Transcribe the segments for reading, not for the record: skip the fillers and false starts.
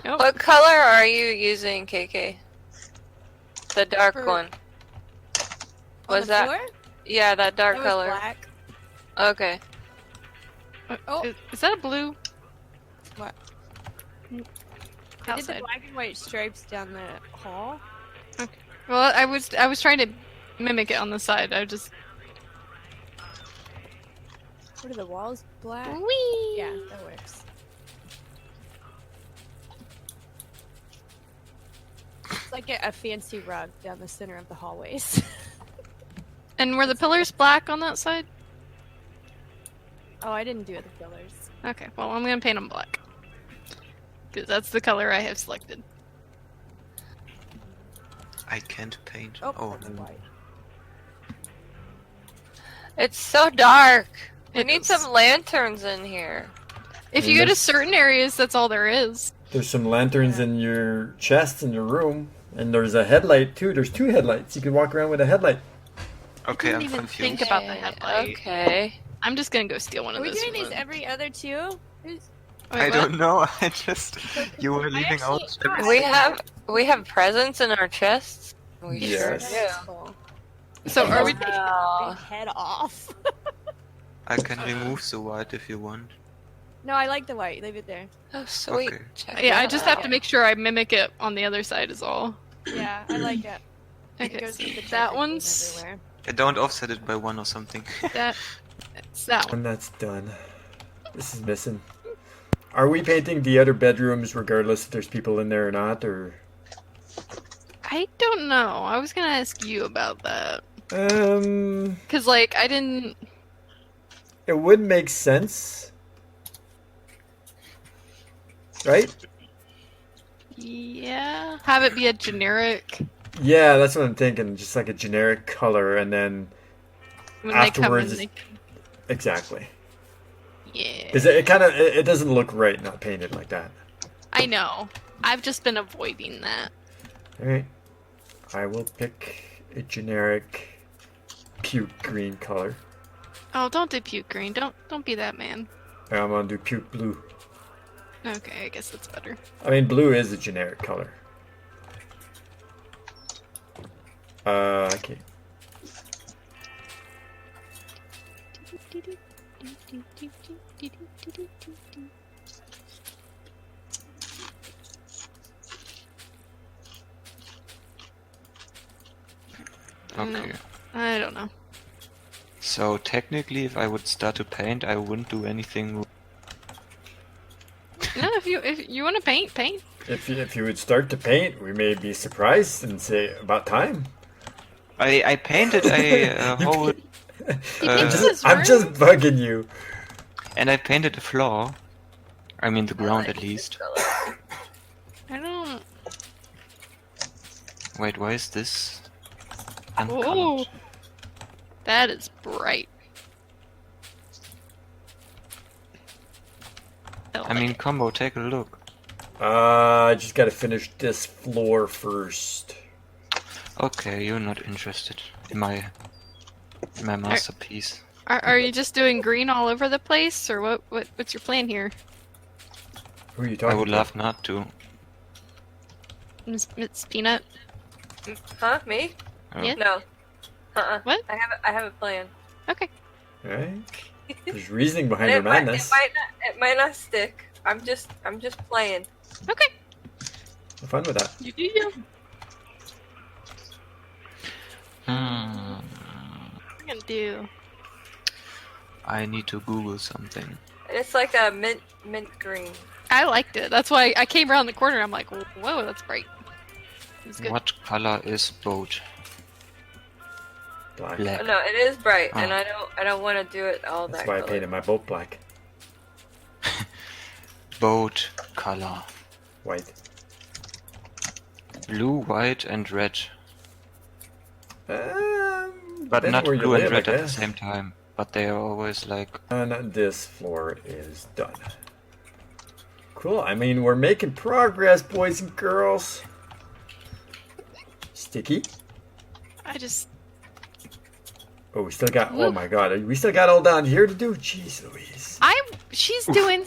Oh, What color are you using, KK? The dark one. On Was the that? floor? Yeah, that dark That was color. black. Okay. Oh. is that a blue? What? I did the Outside. black and white stripes down the hall. Well, I was trying to mimic it on the side. I just. What are the walls? Black? Whee! Yeah, that works. It's like a fancy rug down the center of the hallways. And were the pillars black on that side? Oh, I didn't do the pillars. Okay, well, I'm gonna paint them black. Because that's the color I have selected. I can't paint. Oh, that's white. It's so dark. We It need is. some lanterns in here. If And you go to there's- certain areas, that's all there is. There's some lanterns in your chest in your room, and there's a headlight too. There's 2 headlights. You can walk around with a headlight. Okay, I'm didn't even confused. think about the headlight. Okay. I'm just gonna go steal one Are of we those. doing these ones. every other two? Who's- Wait, I what? don't know. I just you were leaving out. actually- We have presents in our chests. We Yes. sure Cool. So are we? Wow. Head off. I can remove the white if you want. No, I like the white. Leave it there. Oh, sweet. Okay. Check Yeah, it I just out. have to make sure I mimic it on the other side is all. Yeah, I like it. It Okay, goes so with the that checker one's everywhere. Don't offset it by 1 or something. that. It's that one. And that's done. This is missing. Are we painting the other bedrooms regardless if there's people in there or not, or? I don't know. I was gonna ask you about that It because, like, I didn't. would make sense, right? Yeah, have it be a generic Yeah, that's what I'm thinking. Just like a generic color, and then when they come in. Afterwards, exactly. Yeah, Because it kind of it doesn't look right not painted like that. I know. I've just been avoiding that. All right, I will pick a generic puke green color. Oh, don't do puke green. Don't be that man. I'm gonna do puke blue. Okay, I guess that's better. I mean, blue is a generic color. Okay. Okay. I don't know. So technically, if I would start to paint, I wouldn't do anything. No, if you want to paint, paint. If you would start to paint, we may be surprised and say about time. I painted a whole, I'm just bugging you. and I painted the floor. I mean the ground at least. I don't. Wait, why is this Oh, uncolored? that is bright. I mean, Combo, take a look. I just gotta finish this floor first. Okay, you're not interested in my masterpiece. Are you just doing green all over the place, or what's your plan here, Who are you I talking would about? love not to. Miss Peanut? Huh? Me? Oh. Yeah. No. What? I have a plan. Okay. Right? There's reasoning behind And her it might, madness. it might not stick. I'm just playing. Okay. Have fun with that. You do you. Hmm. What are you gonna do? I need to Google something. And it's like a mint green. I liked it. That's why I came around the corner. I'm like, whoa, that's bright. It's good. What color is boat? Black. Black. No, it is bright, and Oh. I don't want to do it all That's that why I color. painted my boat black. Boat color. White. Blue, white, and red. But depends not where you blue and live, I red at the guess. same time. But they are always like. And this floor is done. Cool. I mean, we're making progress, boys and girls. Sticky. I just. Oh, we still got. Oh my God, we still got all down here to do. Jeez Louise. She's doing.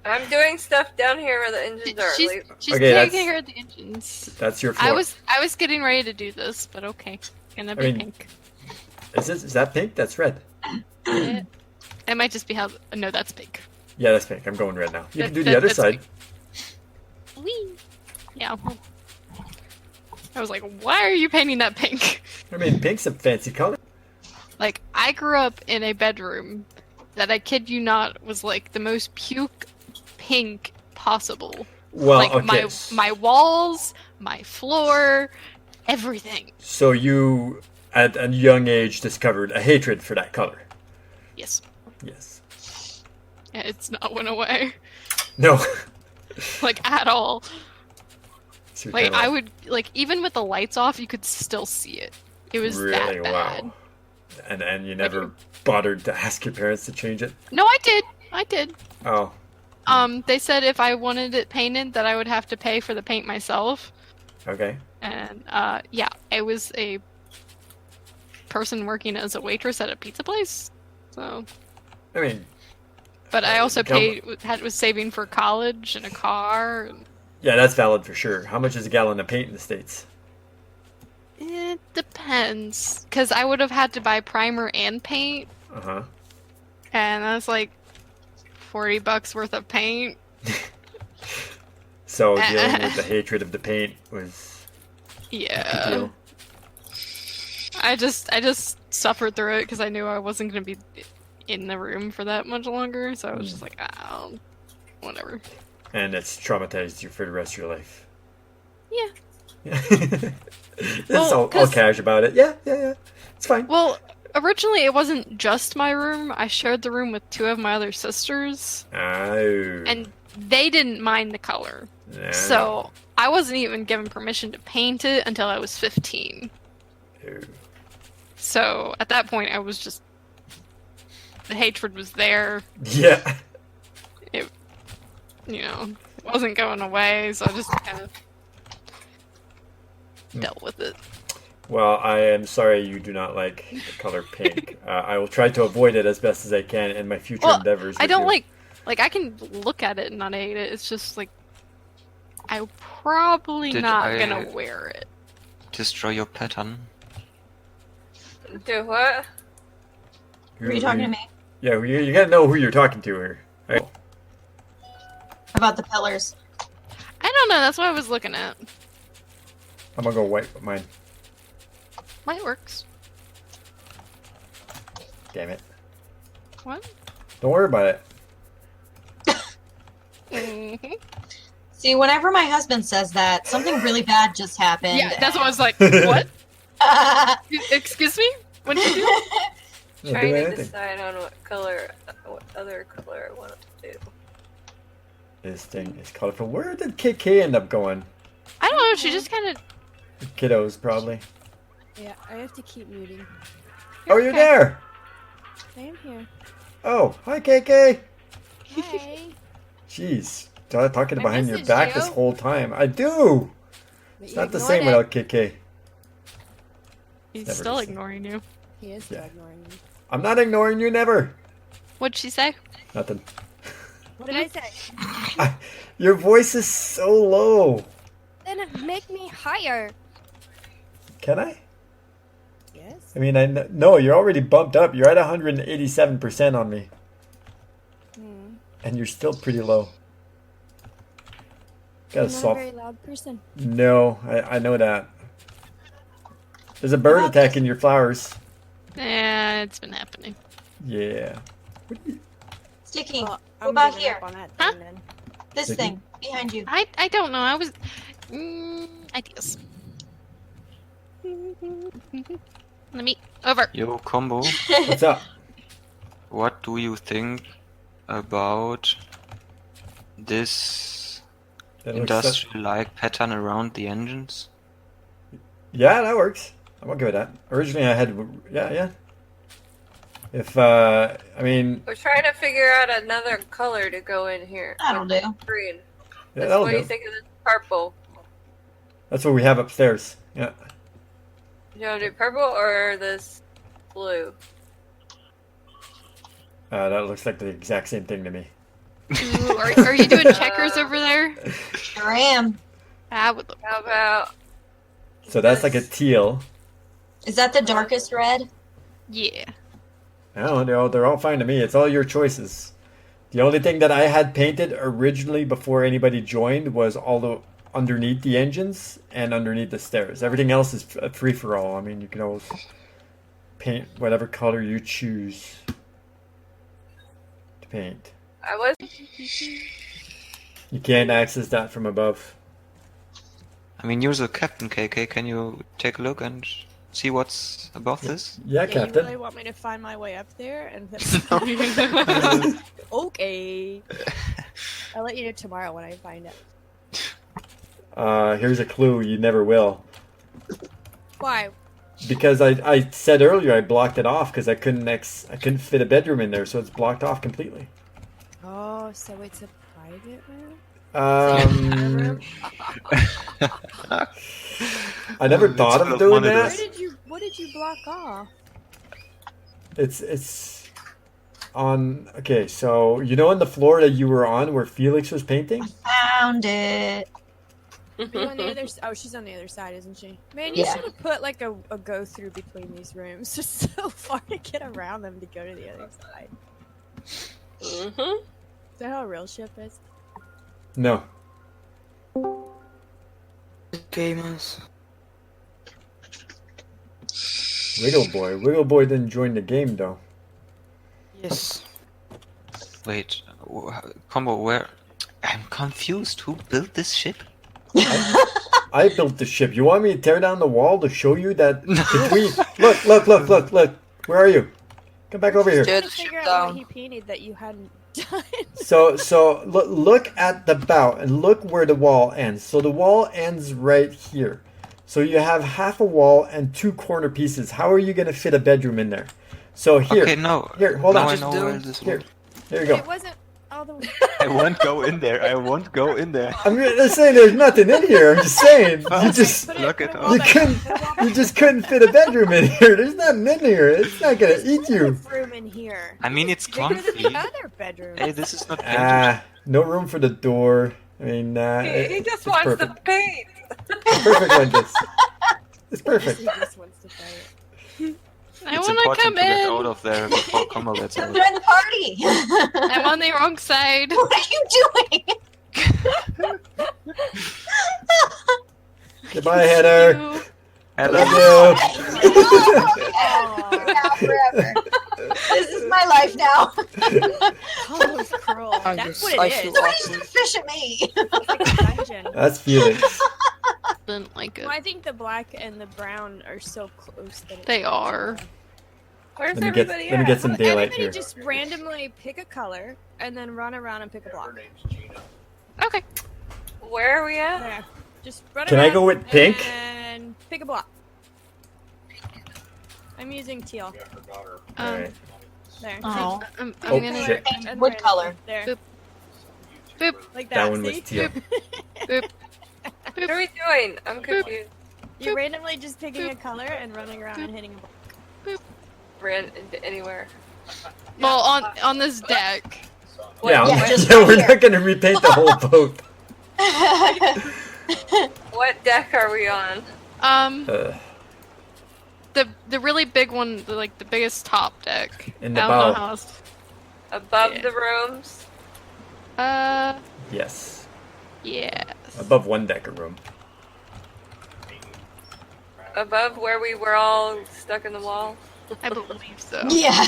I'm doing stuff down here where the engines are. She's, Like, she's Okay, taking that's- care of the engines. That's your floor. I was getting ready to do this, but okay. Gonna be mean- pink. Is that pink? That's red. Yeah. It might just be how. No, that's pink. Yeah, that's pink. I'm going red now. You can do the That- other that's side. pink. Whee! Yeah. I was like, why are you painting that pink? I mean, pink's a fancy color. Like, I grew up in a bedroom that, I kid you not, was like the most puke pink possible. Well, Like okay. my walls, my floor, everything. So you, at a young age, discovered a hatred for that color. Yes. Yes. And it's not went away. No. Like, at all. So you're Like, kinda I would, like, even with the lights off, you could still see it. It was really that bad. wow. And you never bothered to ask your parents to change it. No, I did. I did. Oh, They said if I wanted it painted, that I would have to pay for the paint myself. okay. And, yeah, it was a person working as a waitress at a pizza place. So, I mean, but I also Come- was saving for college and a car. yeah, that's valid for sure. How much is a gallon of paint in the States? It depends, because I would have had to buy primer and paint, Uh huh. and that's like $40 worth of paint. So dealing with the hatred of the paint was a Yeah, deal. I just suffered through it because I knew I wasn't gonna be in the room for that much longer. So I was just like, oh, whatever. And it's traumatized you for the rest of your life. Yeah. Yeah. Well, all 'cause- cash about it. Yeah. It's fine. Well, originally it wasn't just my room. I shared the room with two of my other sisters, Oh. and they didn't mind the color. Yeah. So I wasn't even given permission to paint it until I was 15. Oh. So at that point, I was just, the hatred was there. Yeah. You know, it wasn't going away. So I just kind of dealt with it. Well, I am sorry you do not like the color pink. I will try to avoid it as best as I can in my future Well, endeavors. I with don't you. like I can look at it and not hate it. It's just like I'm probably Did not I- gonna wear it. Destroy your pattern. do what? Who- Were you talking to me Yeah, you gotta know who you're talking to here. Right? about the pillars? I don't know. That's what I was looking at. I'm gonna go white with mine. Might works. Damn it. What? Don't worry about it. Mhm. See, whenever my husband says that, something really bad just happened. Yeah, that's what I was like. What? I Excuse me? What did you do? Don't Trying do to anything. decide on what other color I want to do. This thing is colorful. Where did KK end up going? I don't know. She just kind of. Kiddos, probably. Yeah, I have to keep muting. Oh, you're there! I am here. Oh, hi KK! Hey. Jeez. Talking I behind your messaged back you. this whole time. I do! But It's you not the ignored same it. without KK. He's Never still the same. ignoring you. He is still Yeah. ignoring me. I'm not ignoring you, never! What'd she say? Nothing. What did I say? Your voice is so low. Then make me higher. Can I? Yes. I mean, no, you're already bumped up. You're at 187% on me. Hmm. And you're still pretty low. Got I'm a not a soft. very loud person. No, I know that. There's a bird attacking your flowers. It's been happening. Yeah. Sticky. Well, What about giving up here? on that Huh? thing then. This Sticky? thing behind you. I don't know. I was ideas. Let me over. Yo, Combo, What's up? what do you think about this That looks so- industrial-like pattern around the engines? Yeah, that works. I'm okay with that. Originally, I had. Yeah. If, I mean. We're trying to figure out another color to go in here. That'll with do. Green. Yeah, that'll What do do. you think of this purple? That's what we have upstairs. Yeah. You want to do purple or this blue? That looks like the exact same thing to me. Ooh, are you doing checkers over there? Sure am. That would look. How about So that's like a teal. Is that the darkest red? Yeah. I don't know. They're all fine to me. It's all your choices. The only thing that I had painted originally before anybody joined was all the underneath the engines and underneath the stairs. Everything else is a free for all. I mean, you can always paint whatever color you choose to paint. I was You can't access that from above. I mean, you're the captain, KK. Can you take a look and see what's above this? Yeah, Yeah, you Captain. really want me to find my way up there? And okay. I'll let you know tomorrow when I find it. Here's a clue. You never will. Why? Because I said earlier I blocked it off because I couldn't fit a bedroom in there, so it's blocked off completely. Oh, so it's a private room? I never thought of doing that. What did you block off? It's on. Okay, so you know on the floor that you were on where Felix was painting. Found it. Are you on the other? Oh, she's on the other side, isn't she? Man, you Yeah. should have put like a go through between these rooms. It's so far to get around them to go to the other side. Mm-hmm. Is that how a real ship is? No. Gamers. Wiggle Boy didn't join the game though. Yes. Wait, Combo, where? I'm confused. Who built this ship? I built the ship. You want me to tear down the wall to show you that between? Look. Where are you? Come back over here. Tear To the ship figure out what down. he painted that you hadn't done. So look at the bow and look where the wall ends. So the wall ends right here. So you have half a wall and two corner pieces. How are you going to fit a bedroom in there? So here. Okay, no. Here, hold now on. I know where this Here. one. There you go. It wasn't all the way. I won't go in there. I won't go in there. I'm just saying there's nothing in here. I'm just saying. You just Look at all you that- couldn't you just couldn't fit a bedroom in here. There's nothing in here. It's not going to eat you. Room in here. I mean, it's Bigger than comfy. the other bedroom. Hey, this is not painted. No room for the door. I mean, He just it's wants perfect. to paint. It's perfect like this. It's perfect. He just wants to fight. I It's want to important come to get out in. of there before Combo gets Come out. join the party. I'm on the wrong side. What are you doing? Goodbye, Heather. You. I Love love you. Now forever. This is my life now. Oh, it's cruel. I'm That's just- what I it feel is. Why did you fish at me? It's like a dungeon. That's Felix. Didn't like it. Well, I think the black and the brown are so close that it They are. Where's Let me get everybody let me at? get some daylight Everybody here. just randomly pick a color and then run around and pick a block. Okay. Where are we at? There. Just run Can I around go with pink? And pick a block. I'm using teal. Alright. There. Oh. I'm Oh, gonna. shit. And Wood random. color. There. Boop. Boop. Like that. That one was see? teal. Boop. What are we doing? I'm confused. You're randomly just picking a color and running around and hitting a block. Ran into anywhere. Well, on this deck. Yeah, Yeah, just yeah, right we're here. not gonna repaint the whole boat. What deck are we on? Uh, The really big one, like the biggest top deck. In the I don't know bow. how else. Above Yeah. the rooms? yes. Yes. Above one decker room. Above where we were all stuck in the wall? I believe so. Yeah.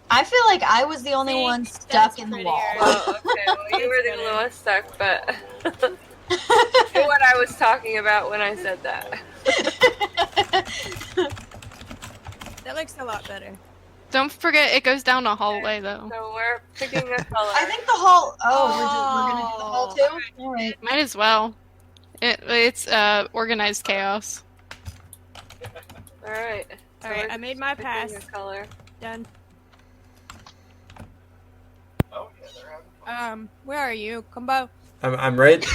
I feel like I was the only See, one that's stuck in the prettier. wall. Oh, okay. Well, you were the only one stuck, but what I was talking about when I said that. That looks a lot better. Don't forget, it goes down a hallway though. So we're picking a color. I think the hall. Oh, we're gonna do the hall too. All right. Might as well. It's organized chaos. Alright. Alright, I made my picking pass. a color. Done. Where are you? Combo. I'm right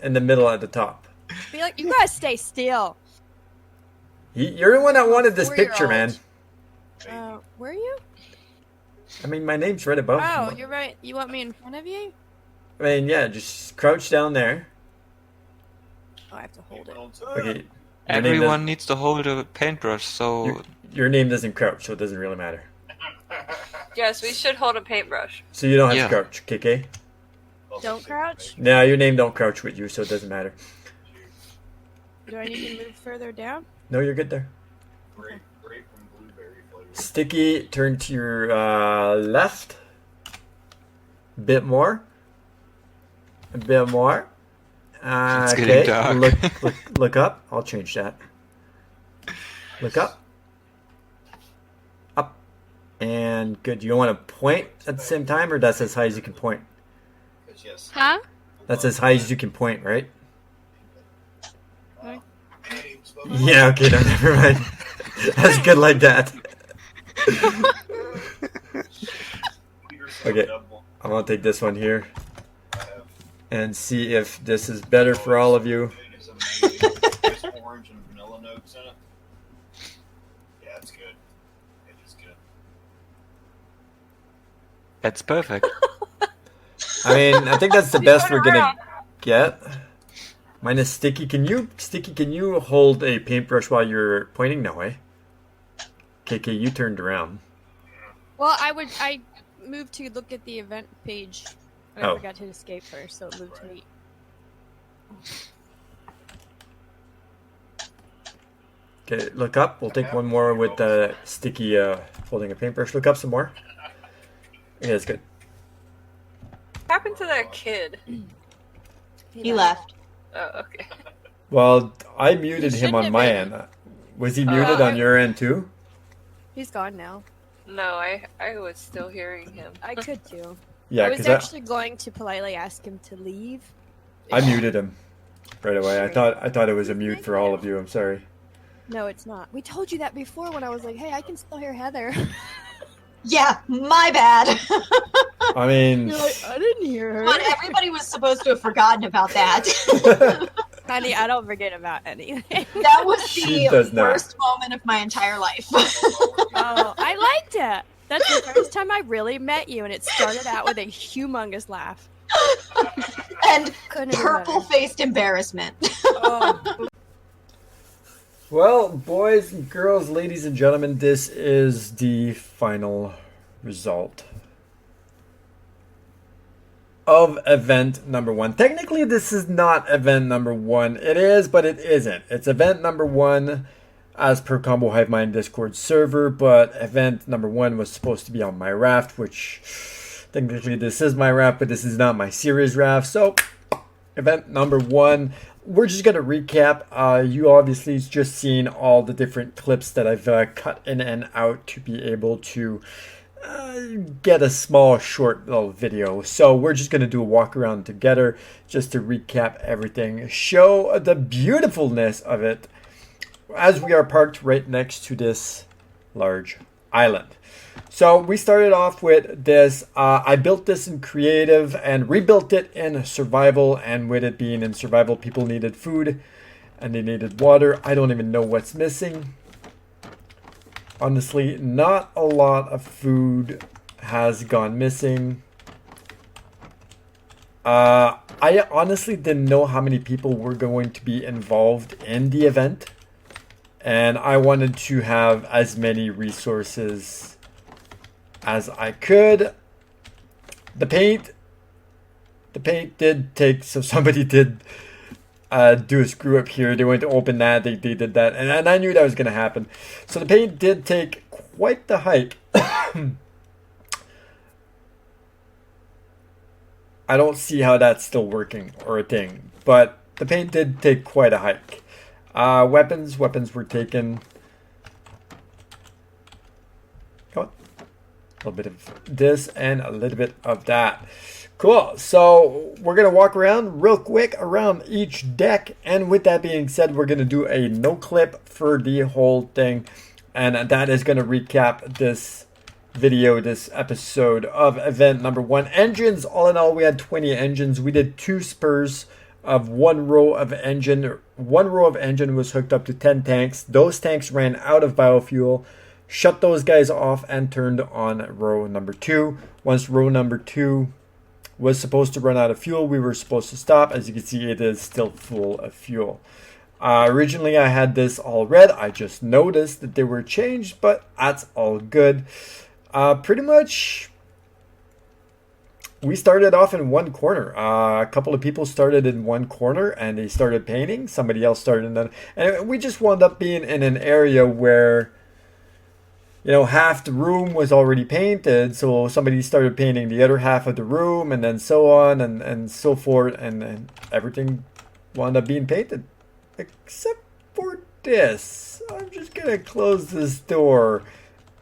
in the middle at the top. Feel like you gotta stay still. You're the one that wanted this picture, man. Where are you? I mean, my name's right above. Oh, you're right. You want me in front of you? I mean, yeah, just crouch down there. Oh, I have to hold it. Okay. Your Everyone needs to hold a paintbrush, so your name doesn't crouch, so it doesn't really matter. Yes, we should hold a paintbrush. So you don't have Yeah. to crouch, KK? Don't crouch? No, your name don't crouch with you, so it doesn't matter. Do I need to move further down? No, you're good there. Sticky, turn to your left. A bit more. A bit more. It's getting dark. Look up. I'll change that. Look up. Up. And good. You don't want to point at the same time, or that's as high as you can point? Huh? That's as high as you can point, right? Right. Yeah, okay, no, never mind. That's good like that. Okay, I'm gonna take this one here and see if this is better for all of you. Orange and vanilla notes in it. Yeah, it's good. It is good. that's perfect. I mean, I think that's the best we're gonna get. Mine is Sticky. Can you hold a paintbrush while you're pointing? No way. KK, you turned around. Well, I moved to look at the event page. But I Oh. forgot to escape first, so it moved me. Okay, look up. We'll take one more with Sticky holding a paintbrush. Look up some more. Yeah, that's good. What happened to that kid? He left. Oh, okay. Well, I muted He him on shouldn't my have end. Was he muted on your end too? He's gone now. No, I was still hearing him. I could too. Yeah, I was because actually going to politely ask him to leave. I muted him right away. I thought it was a mute for all of you. I'm sorry. No, it's not. We told you that before when I was like, hey, I can still hear Heather. Yeah, my bad. I mean, You're like, I didn't hear her. But everybody was supposed to have forgotten about that. Honey, I don't forget about anything. That was She the does not. worst moment of my entire life. Oh, I liked it. That's the first time I really met you, and it started out with a humongous laugh. And Couldn't have been better. purple-faced embarrassment. Oh, well, boys and girls, ladies and gentlemen, this is the final result of event number 1. Technically, this is not event number 1. It is, but it isn't. It's event number 1 as per Combo Hive Mind Discord server, but event number 1 was supposed to be on my Raft, which technically this is my Raft, but this is not my series Raft. So, event number 1. We're just going to recap. You obviously just seen all the different clips that I've cut in and out to be able to get a small, short little video. So we're just going to do a walk around together just to recap everything, show the beautifulness of it as we are parked right next to this large island. So we started off with this. I built this in creative and rebuilt it in survival. And with it being in survival, people needed food and they needed water. I don't even know what's missing. Honestly, not a lot of food has gone missing. I honestly didn't know how many people were going to be involved in the event. And I wanted to have as many resources as I could. The paint did take, so somebody did do a screw up here. They went to open that, they did that, and I knew that was going to happen. So the paint did take quite the hike. I don't see how that's still working or a thing, but the paint did take quite a hike. Weapons were taken. Come on. A little bit of this and a little bit of that. Cool. So we're going to walk around real quick around each deck. And with that being said, we're going to do a no clip for the whole thing. And that is going to recap this video, this episode of event number 1. Engines, all in all, we had 20 engines. We did 2 spurs of 1 row of engine. 1 row of engine was hooked up to 10 tanks. Those tanks ran out of biofuel. shut those guys off and turned on row number 2. Once row number 2 was supposed to run out of fuel, we were supposed to stop. As you can see, it is still full of fuel. Originally, I had this all red. I just noticed that they were changed, but that's all good. Pretty much, we started off in one corner. A couple of people started in one corner and they started painting. Somebody else started in another. And we just wound up being in an area where, you know, half the room was already painted. So somebody started painting the other half of the room, and then so on and so forth. And everything wound up being painted. Except for this. I'm just going to close this door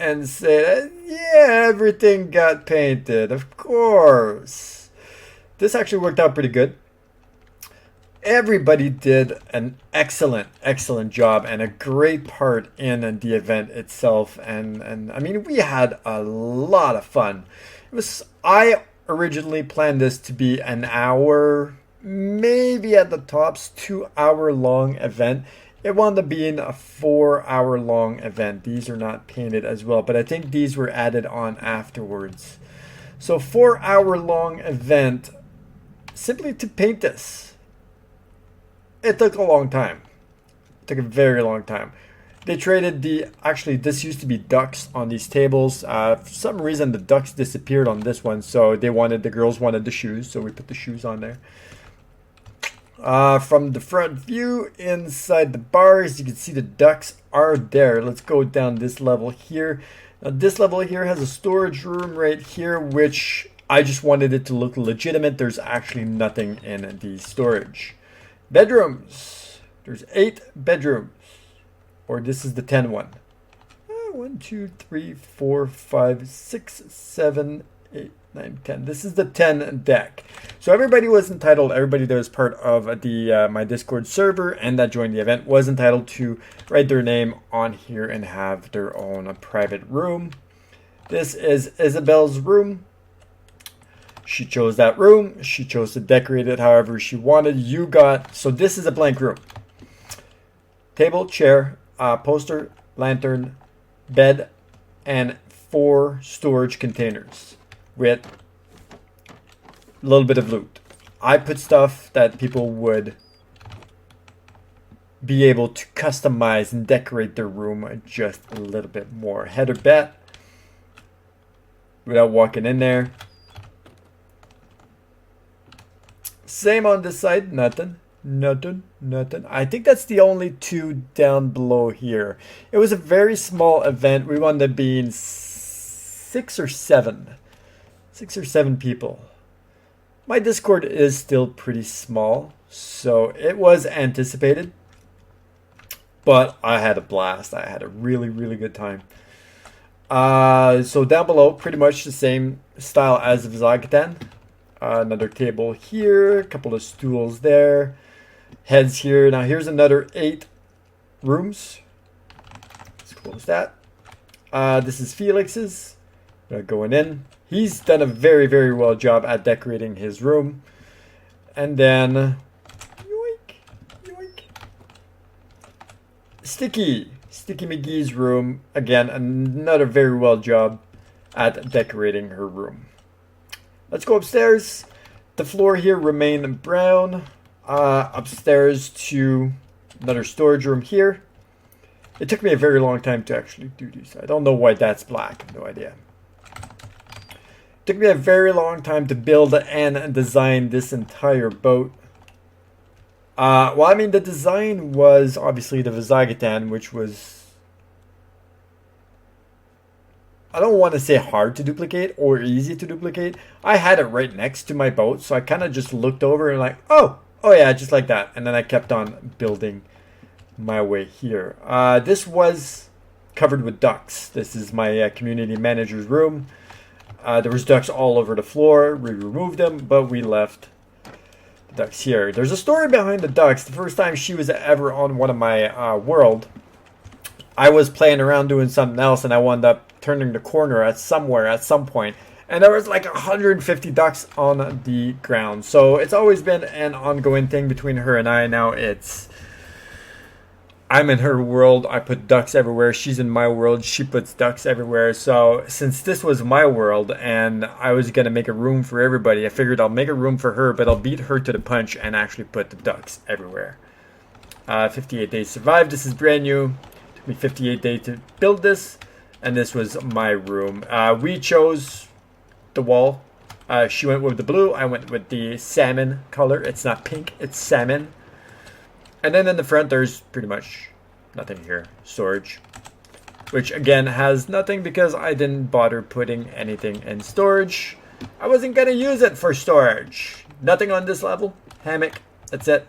and say that, yeah, everything got painted, of course. This actually worked out pretty good. Everybody did an excellent job and a great part in the event itself. And I mean, we had a lot of fun. I originally planned this to be an hour, maybe at the tops 2 hour long event. It wound up being a 4 hour long event. These are not painted as well, but I think these were added on afterwards. So 4 hour long event simply to paint this. It took a long time. It took a very long time. They traded actually this used to be ducks on these tables. For some reason the ducks disappeared on this one, so the girls wanted the shoes, so we put the shoes on there. From the front view inside the bars, you can see the ducks are there. Let's go down this level here. Now, this level here has a storage room right here, which I just wanted it to look legitimate. There's actually nothing in the storage. Bedrooms. There's 8 bedrooms. Or this is the 10 one. 1, 2, 3, 4, 5, 6, 7, 8, 9, 10. This is the 10 deck. So everybody was entitled, everybody that was part of the my Discord server and that joined the event was entitled to write their name on here and have their own private room. This is Isabel's room. She chose that room. She chose to decorate it however she wanted. So this is a blank room. Table, chair, poster, lantern, bed, and 4 storage containers with a little bit of loot. I put stuff that people would be able to customize and decorate their room just a little bit more. Header bet without walking in there. Same on this side, nothing. I think that's the only 2 down below here. It was a very small event. We wound up being 6 or 7 people. My Discord is still pretty small, so it was anticipated. But I had a blast. I had a really good time. So down below, pretty much the same style as Vizagatan. Another table here, a couple of stools there, heads here. Now here's another 8 rooms. Let's close that. This is Felix's. Going in. He's done a very well job at decorating his room. And then yoink. Sticky McGee's room. Again, another very well job at decorating her room. Let's go upstairs. The floor here remained brown. Upstairs to another storage room here. It took me a very long time to actually do these. I don't know why that's black. No idea. It took me a very long time to build and design this entire boat. Well, I mean, the design was obviously the Vizagatan, which was, I don't want to say hard to duplicate or easy to duplicate. I had it right next to my boat, so I kind of just looked over and like, oh yeah, just like that. And then I kept on building my way here. This was covered with ducks. This is my community manager's room. There was ducks all over the floor. We removed them, but we left the ducks here. There's a story behind the ducks. The first time she was ever on one of my world, I was playing around doing something else, and I wound up turning the corner at some point, and there was like 150 ducks on the ground. So it's always been an ongoing thing between her and I. Now it's I'm in her world. I put ducks everywhere. She's in my world. She puts ducks everywhere. So since this was my world and I was going to make a room for everybody, I figured I'll make a room for her, but I'll beat her to the punch and actually put the ducks everywhere. 58 days survived. This is brand new. Took me 58 days to build this. And this was my room. We chose the wall. She went with the blue. I went with the salmon color. It's not pink. It's salmon. And then in the front, there's pretty much nothing here. Storage. Which, again, has nothing because I didn't bother putting anything in storage. I wasn't going to use it for storage. Nothing on this level. Hammock. That's it.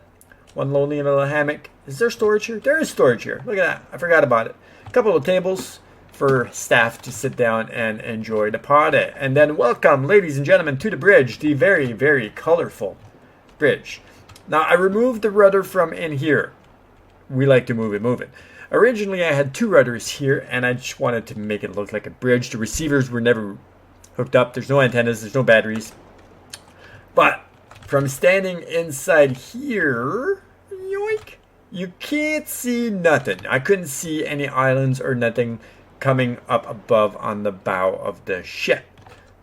One lonely little hammock. Is there storage here? There is storage here. Look at that. I forgot about it. A couple of tables for staff to sit down and enjoy the party. And then welcome, ladies and gentlemen, to the bridge. The very, very colorful bridge. Now, I removed the rudder from in here. We like to move it. Originally, I had 2 rudders here, and I just wanted to make it look like a bridge. The receivers were never hooked up. There's no antennas. There's no batteries. But from standing inside here, yoink, you can't see nothing. I couldn't see any islands or nothing coming up above on the bow of the ship.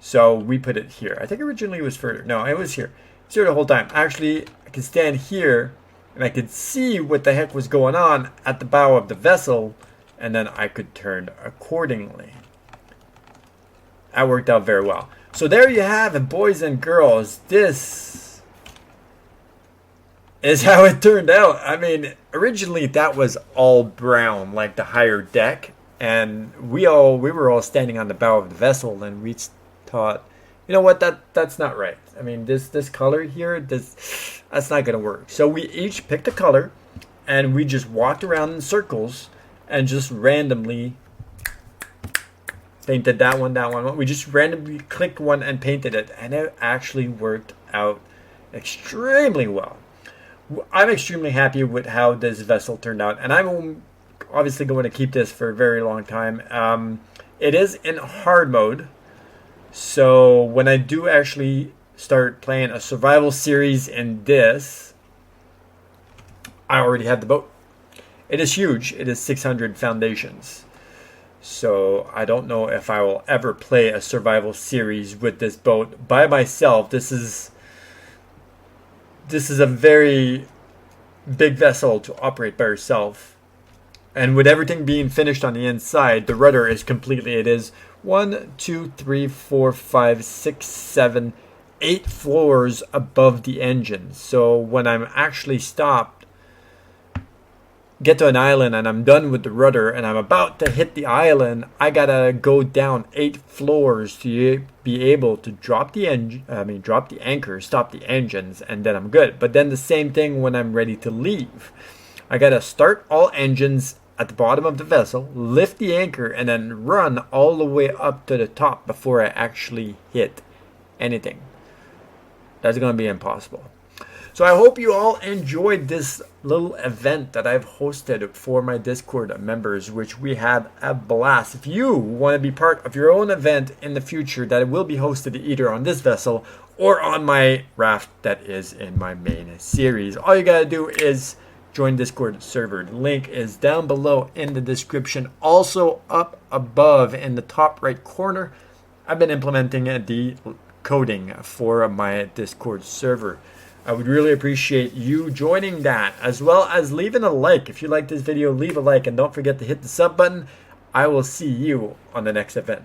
So we put it here. I think originally it was further. No, it was here. It's here the whole time. Actually, I could stand here and I could see what the heck was going on at the bow of the vessel, and then I could turn accordingly. That worked out very well. So there you have it, boys and girls. This is how it turned out. I mean, originally that was all brown, like the higher deck, and we were all standing on the bow of the vessel, and we thought, you know what, that's not right. I mean, this color here, that's not gonna work. So we each picked a color, and we just walked around in circles and just randomly painted that one. We just randomly clicked one and painted it, and it actually worked out extremely well. I'm extremely happy with how this vessel turned out, and I'm obviously going to keep this for a very long time. It is in hard mode, so when I do actually start playing a survival series in this, I already have the boat. It is huge. It is 600 foundations. So I don't know if I will ever play a survival series with this boat by myself. This is a very big vessel to operate by yourself. And with everything being finished on the inside, the rudder is completely, it is 1, 2, 3, 4, 5, 6, 7, 8 floors above the engine. So when I'm actually stopped, get to an island and I'm done with the rudder and I'm about to hit the island, I gotta go down 8 floors to be able to drop the anchor, stop the engines, and then I'm good. But then the same thing when I'm ready to leave. I gotta start all engines at the bottom of the vessel, lift the anchor, and then run all the way up to the top before I actually hit anything. That's gonna be impossible. So I hope you all enjoyed this little event that I've hosted for my Discord members, which we had a blast. If you want to be part of your own event in the future, that it will be hosted either on this vessel or on my raft that is in my main series, all you gotta do is join Discord server. The link is down below in the description. Also up above in the top right corner, I've been implementing the coding for my Discord server. I would really appreciate you joining that, as well as leaving a like. If you like this video, leave a like, and don't forget to hit the sub button. I will see you on the next event.